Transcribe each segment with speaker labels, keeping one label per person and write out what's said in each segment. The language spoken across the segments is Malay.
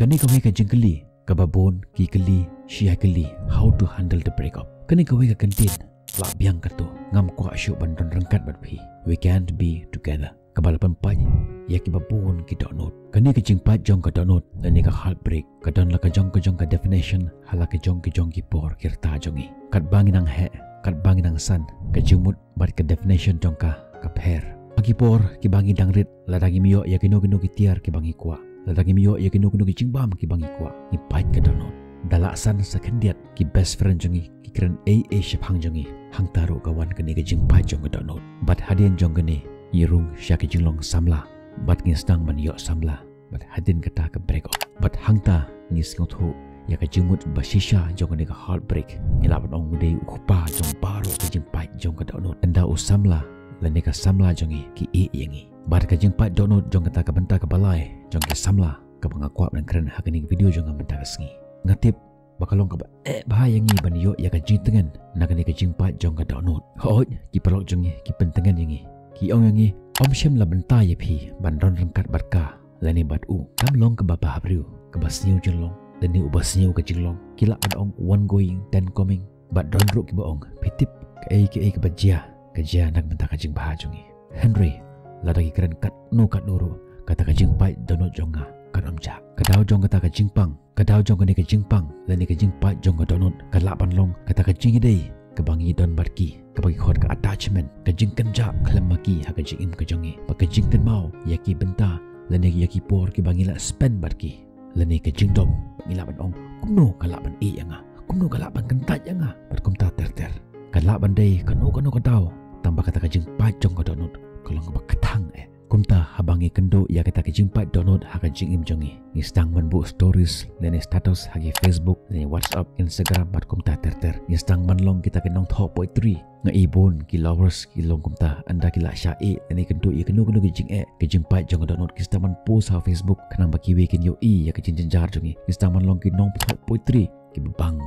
Speaker 1: Kani kau ka jengkeli, ka babon, ki keli, syai keli, how to handle the breakup. Kani kau ka kantin, lak biang kartu, ngam kuak syuk bandon rengkat berpi. We can't be together. Kabalapan pany, ya ki babon ki donut. Kani ka jengpat jong ka donut, lani ka heartbreak. Kadon la ka jong ka definition, hala ka jong ki por kirta jongi. Kat bangin ang he, kat bangin ang san, ka jumut bat ka definition jong ka per. Agi por ki bangi dangrit, ladangi miyo ya kino ki tiar ki bangi kuak. Ladangi miyo ya kino ki jingbam ki bangi kuak. Ni pait ka donut. Dalaksan sa kandiat ki best friend jongi, ki keren AA syapang jongi. Hang taruh kawan kani ka jingpat jong ka donut. Bat hadian jong kani, yirung syaki jinglong samla. Bat ngisdang man yok samla. Bat hadin kata ka break up. Bat hangta ngis ngotho ya ka jumut basisha jong kani ka heartbreak. Ngilapan ong mudai ukupa jong baru ka jingpat jong ka donut. Enda usamla lani ka samla jongi ki yangi. Bat ka jingpat donut jong kata ka benta ka balai jong ka samla ka bangakwap dan keren hakani video jong ka benta ka sengi. Ngatip bakalong ka ba bahaya ngi ban yo ya ka jingtengan nakani ka jingpat jong ka donut. Hooj ki palok jongi ki pentengan yangi. Ki ong yangi om syem la benta ya pi ban ron rengkat barka lani bat u kam long ka baba habriu ka basniu jinglong dan ni ubasniu ka jinglong kila ad ong one going ten coming bat don ru ki boong pitip ka ka bajia ka jia nak benta ka jing bahajongi. Henry ladagi keren kat no kat nuru kata ka jingpat donut jonga kan omja kadau jong kata ka jingpang kadau jong ka jingpang lani ka jingpat jong ka donut ka lapan long kata ka jingidei ka bangi don barki ka bagi khot ka attachment ka jingkan ja klemaki ha ka jingim ka jongi pa ka jingkan mau yaki benta lani yaki por ki bangi la spend barki lani ka jingdom ngilapan ong kumno ka lapan yanga kumno ka lapan kentat yanga berkum ta ter ka lapan dei kanu ka dau tambah kata ka jingpat jong ka donut kalau ka katang kumta habangi kendo ya kita ke jingpat donut haka jingim jongi ni stang manbu stories lene status hagi Facebook lene WhatsApp Instagram bat kumta ter ni stang manlong kita ke nong top poetry nga ibon ki lovers ki long kumta anda ki la syai lene kendo ya kenu ke jing ke jingpat jong donut ki stang man post ha Facebook kanang baki wekin yo ya ke jinjar jongi ni stang manlong ki nong top poetry ki bebang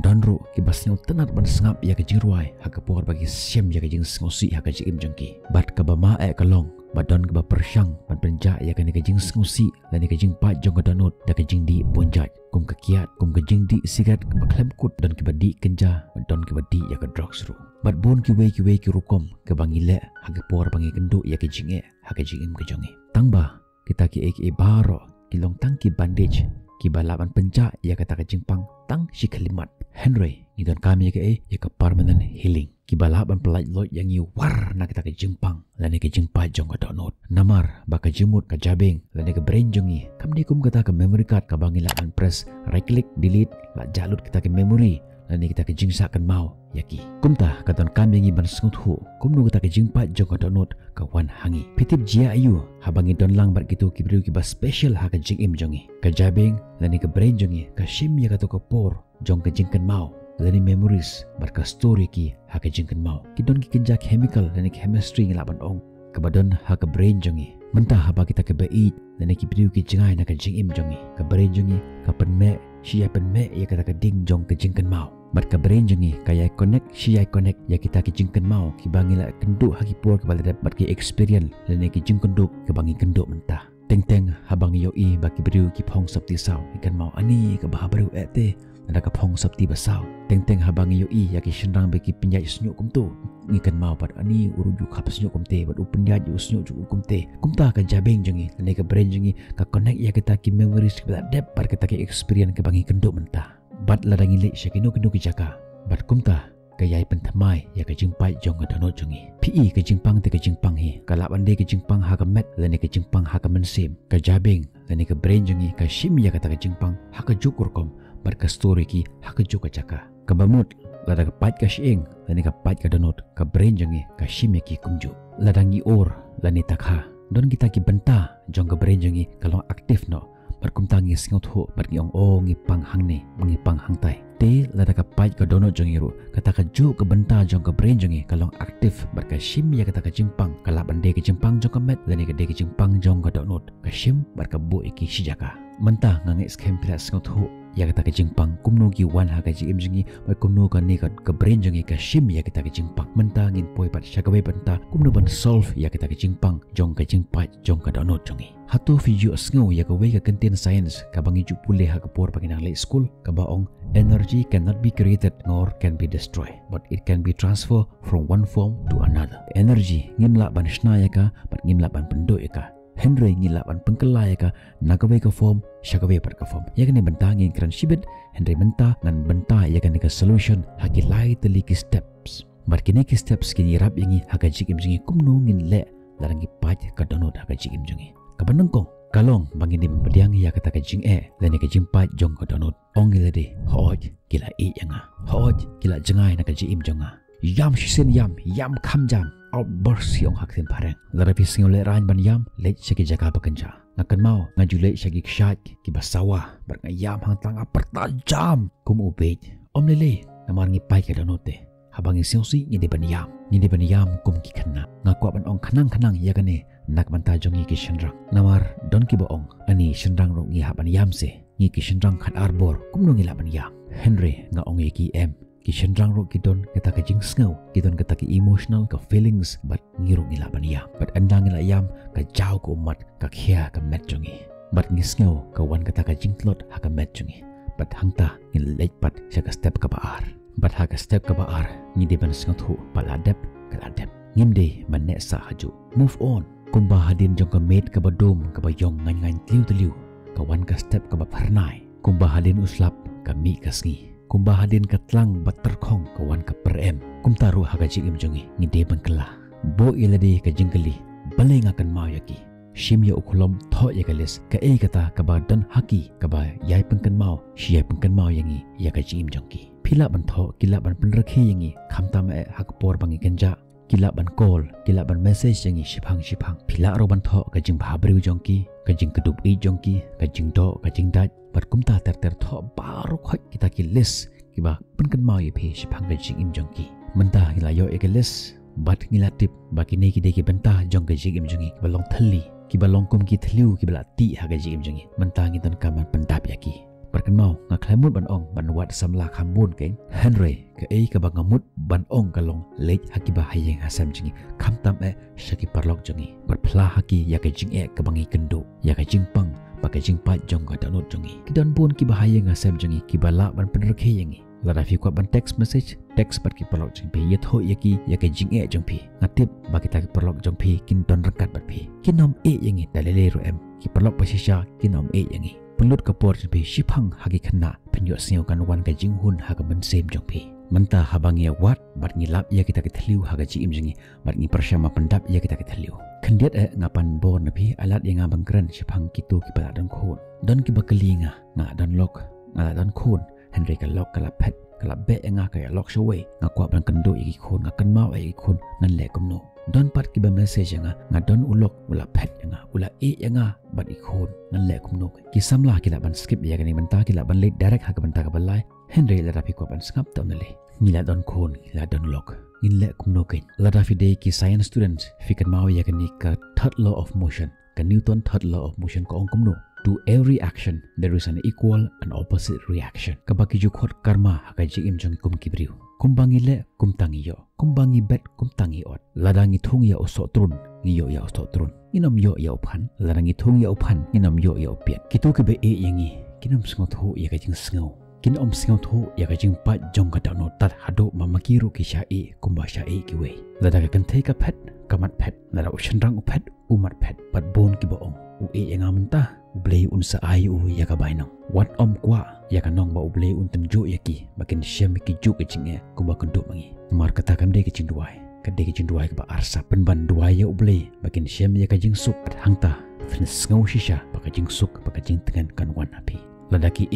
Speaker 1: donru ki basnya tenat ban sengap ya ke jingruai haka por bagi syem ya ke jing ngosi haka jingim jongki bat ka bama kalong badon ke persyang pan penjak ya kan ke jing sengusi lan ke jing pat jong ke donut da ke jing di bonjat kum ke kiat kum ke jing di sigat ke baklem kut dan ke badi kenja badon ke badi ya ke drugs ru bat bon ki we ki rukom ke bangile ha ke por bangi kendo ya ke jing ha ke jing im ke jongi tangba kita ki baro ki long tang ki bandage ki balaban penjak ya kata ke jingpang tang si kalimat Henry ngidon kami ya ke permanent healing ki balaban pelaj lot yang war na kita ke jingpang lani ke jingpa jong ka donut namar baka jimut ka jabeng lani ke brain jongi kam di kum kata ke memory card ka bangi lakan press right click delete la jalut kita ke memory lani kita ke jingsakan mau yaki kumta katon kami ngi ban sengut hu kumnu kita ke jingpa jong ka donut ka wan hangi pitip jia ayu habangi don lang bar gitu ki beriu ki ba special ha ka jingim jongi ka jabeng lani ke brain jongi ka shim ya ka to ka por jong ke jingkan mau lani memories barka story ki haka jingkan mau ki don ki kenja chemical lani chemistry ngelaban ong kabadon haka brain jongi mentah haba kita ke bait lani ki priu ki jingai na ka jingim jongi ka brain jongi ka penme sia penme ya kata ka ding jong ke jingkan mau barka brain jongi kaya connect sia connect ya kita ki jingkan mau ki bangila kenduk haki por ke balada bat ki experience lani ki jingkan duk ke bangi kenduk mentah teng habang yoi baki priu ki phong sabti saw ikan mau ani ka bahabaru ete ada kapong sabti basau teng habangi yoi yaki shenrang beki penjaj senyuk kumtu ngikan mau pad ani uruju kap senyuk kumte bad upenjaj senyuk ju kumte kumta ka jabeng jongi lani ka brain jongi ka connect ya kita ki memories kita dep par kita ki experience ke bangi kenduk mentah bad ladangi le syakino ki jaka bad kumta kayai pentamai ya ka jingpai jong ka donut jongi pi ka jingpang te ka jingpang hi ka laban de ka jingpang ha ka met lani ka jingpang ha ka mensim ka jabeng lani ka brain jongi ka shim ya kata ka jingpang ha ka jukur kom barka story ki haka juga caka kabamut lada ka pat ka shing lani ka pat ka donut ka brain jongi ka shime ki kumju ladangi or lani takha don kita ki benta jong ka brain jongi kalong aktif no barkum tangi singot ho barki ong ngi panghang ne ngi panghang tai te lada ka pat ka donut jongi ru kata ka ju ka benta jong ka brain jongi kalong aktif barka shim ya kata ka jimpang kala bande ka jimpang jong ka met lani ka de ka jimpang jong ka donut ka shim barka bu iki sijaka mentah ngangi scam pila singot ho ya kita ke jingpang kumno gi wan ha ka ji imjingi ba kumno ka ne ka brain jangi ka shim ya kita ke jingpang menta ngin poi pat shagawe banta kumno ban solve ya kita ke jingpang jong ka jingpa jong ka download jangi hatu video sngo ya ka we ka content science ka bangi ju pule ha ka por paginang late school ka baong energy cannot be created nor can be destroyed but it can be transferred from one form to another energy ngimla ban shna ya ka bat ngimla ban pendo ya ka Henry ngilapan pengkelai ka nagawe ka form shagawe pat ka form ya kan benta ngin kran shibet Henry benta ngan benta ya kan ka solution haki lai teli ki steps bar kini ki steps kini rap yangi haga jikim jingi kumno ngin le larangi paj ka download haga jikim jingi ka banengkong kalong bangin di membediang ya kata ka jing lene ka jing paj jong ka download ong gilade hoj gila yanga hoj gila jengai na ka jim jonga yam shisen yam kham jam outburst siong haksin pareng larapi singol le ran ban yam le shaki jaga bakanja ngakan mau ngajule shaki kshat ki basawa bar ngayam hang tanga pertajam kum ubej om lele namar ngi pai ka donote habangi siosi ngi de ban yam kum ki khanna ngakwa ban ong khanang ya kane nak ban ta jongi ki shenrang namar don ki boong ani shenrang ro ngi haban yam se ngi ki shenrang khat arbor kum no ngi la ban yam Henry nga ong ki em ki shenrang ro kidon kata ka jing sngo kidon kata ki emotional ka feelings but ngiro ngila bania but andang ngila yam ka jaw ko mat ka khia ka met jongi but ngi sngo ka wan kata ka jing tlot ha ka met jongi but hangta ngil lech pat sha ka step ka baar but ha ka step ka baar ngi de ban sngo thu paladep kaladep ngimde man ne sa haju move on kumba hadin jong ka met ka badom ka bayong ngan tliu ka wan ka step ka ba pharnai kumba hadin uslap ka mi ka sngi kumba hadin katlang baterkhong kawan ka perem kumtaru haga jigim jongi ngide bangkala bo ilade ka jingkali balenga kan mayaki shimya ukulom tho yagalis ka kata ka ba dan haki ka ba yai pangkan mau shia pangkan mau yangi ya ka jigim jongi phila ban tho kila ban penrakhe yangi khamta ma hakpor bangi ganja kila ban call kila ban message yangi shipang phila ro ban tho ka jing bhabriu jongi ka jing kedup jongi ka jing do ka jing daj but kumta ter tho baru khoi kita ki list kiba penkan mau ye phe shipang ka jing im jongki menta ngila yo ek list but ngila tip baki ne ki de ki benta jong ka jing im jongi kiba long thali kiba long kum ki thliu kiba ti ha ka jing im jongi menta ngi ton kaman pendap yaki perkan mau ngaklamut ban ong ban wat samla khambun ke Henry ka ka ba ngamut ban ong kalong lech hakiba hayeng hasam jingi khamtam shaki parlok jongi berpla haki ya ka jing ka bangi kendo ya ka jing pang pakai jing pat jong ka download jongi kidan pun ki bahaya ngasam jongi ki bala ban penrekhe yangi lara fi ko ban text message text pat ki parlok jing pe ye tho yaki ya ka jing jong pi ngatip bagi ta ki parlok jong pi kin don rakat bat pi kinom yangi dalele ro em ki parlok pasisha kinom yangi penlut ka por jing pi shipang hagi khanna penyo sio kan wan ka jing hun ha ka ban sem jong pi menta habangi wat bat ngilap ya kita kithliu haga ji imjingi bat ngi persyama pendap ya kita kithliu kendiat ngapan bon nabi alat yang ngabang keren shipang kitu ki bala dan khon don ki bakelinga nga dan lok ngala dan khon Henry ka lok kala pet kala be nga ka lok shaway nga kwa ban kendo iki khon nga kan mau iki khon ngan le komno don pat ki ba message nga don ulok ula pet nga ula nga bat ikhon ngan le komno ki samla ki la ban skip ya gani menta ki la ban le direct ha ka banta ka balai Henry la rapi ko ban skap ta nale ngila don khon ngila don lok ngin le kumno ken la rafi de ki science students fikan mau ya gani ka third law of motion ka Newton third law of motion ko ong kumno to every action there is an equal and opposite reaction kabaki ju khot karma ka ji im jong kum kibriu kumbangi le kumtangi yo kumbangi bet kumtangi ot ladangi thung ya oso trun ngi yo ya oso trun inom yo ya uphan ladangi thung ya uphan inom yo ya upiat kitu ke be yangi kinom sngot ho ya ka jing sngo kin om sngot ho ya ka jing pat jong ka no tat hado mamakiru ki sha kumba sha ki we ladaga kan thei ka phet kamat phet nara ushan rang uphet umat phet pat bon ki bo ong u menta ublei unsa ai u ya ka bainong wat om kwa ya ka nong ba ublei unten jo yaki bakin shem ki ju ke jinge kumba kundu mangi mar kata kan de ki jinduai ka de ki jinduai ka ba arsa penban duai ya ublei bakin shem ya ka jing suk at hangta fnes ngau shisha baka jing suk baka jing tengan kan wan api ladaki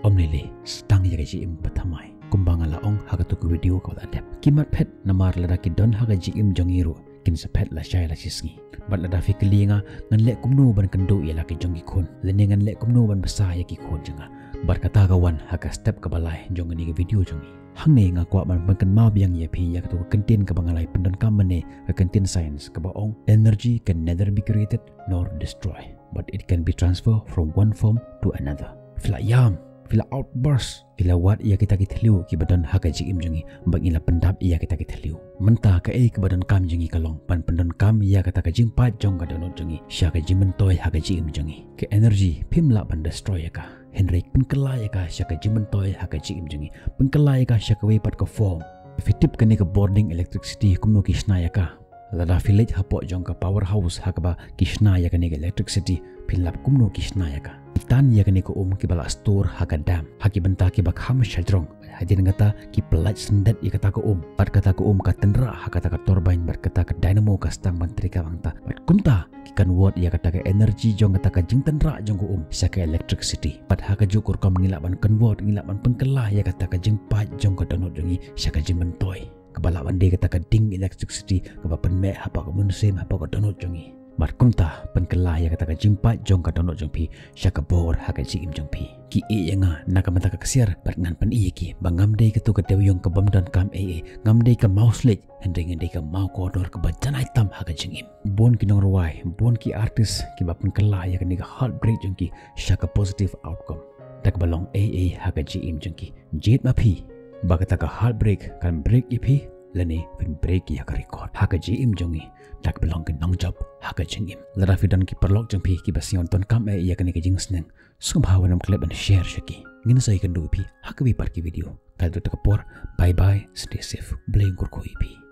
Speaker 1: om lele stang ya ka ji im pathamai kumbanga la ong haga tu video ka la dep kimat phet namar ladaki don haga ji im jongiru kin sapet la shai la sisngi bat la dafi kelinga ngan le kumno ban kendo ya la ki jongi khon lene ngan le kumno ban basa ya ki khon janga bar kata kawan haga step ka balai jong ni video jongi hangne nga kwa ban kan ma biang ya phi ya to content ka bangalai pendon kamane ka content science ka baong energy can neither be created nor destroyed but it can be transferred from one form to another flayam Vila outburst, vila wat ia kita kitliu ki badan haka jing im jengi, bangila pendap ia kita kitliu. Mentah ka ke badan kam jengi kalong, pan pendan kam ia kata ka jing pat jong ka donot jengi, sya ka jing mentoy haka jing im jengi. Ke energy pimla pan destroy ka. Henrik penkelai ka sya ka jing mentoy haka jing im jengi, penkelai ka sya ka wepat ka form. Fitip kene ka boarding electricity kumno kisna ya ka. Lada village hapok jong ka powerhouse hakaba kisna ya kene electricity pinlap kumno kisna ya ka. Tan ya kene ko ki bala store haka dam haki benta ki bak ham shadrong hajin ngata ki pelat sendat ya kata ko pat kata ko ka tendra hakata ka turbine bar kata ka dynamo ka stang mantri ka wangta pat kunta ki kan watt ya kata ka energy jong kata ka jing tendra jong ko saka electricity pat haka jukur ka mengilaban convert ngilaban pengkelah ya kata ka jing pat jong ka donot jongi saka jing mentoy kebalawan de kata ka ding electricity kebapen me hapa ka munsem hapa ka donot jongi mat kunta penkelah ya kata ka jimpat jong ka donot jong pi syaka bor haka jim jong pi ki e nga nakamata ka kasiar bar ngan pan i ki bangam de ka tu ka dewyong ka bamdan kam ngam de ka mouse lek hendeng de ka mau kodor ka bajan item haka jingim bon ki nong ruai bon ki artist ki ba penkelah ya ka ni ka heartbreak jong ki syaka positive outcome tak balong haka jim jong ki jet ma pi ba kata ka heartbreak kan break ipi lani pin break ya ka record haka jim jongi tak belong ke nong job haka jingim lara fidan ki perlok jeng pi ki basion ton kam ya kani ke jing sneng sum hawanam klep and share shaki ngin sai kan du pi haka bi par ki video kal tu kapor bye bye stay safe blame kur ko pi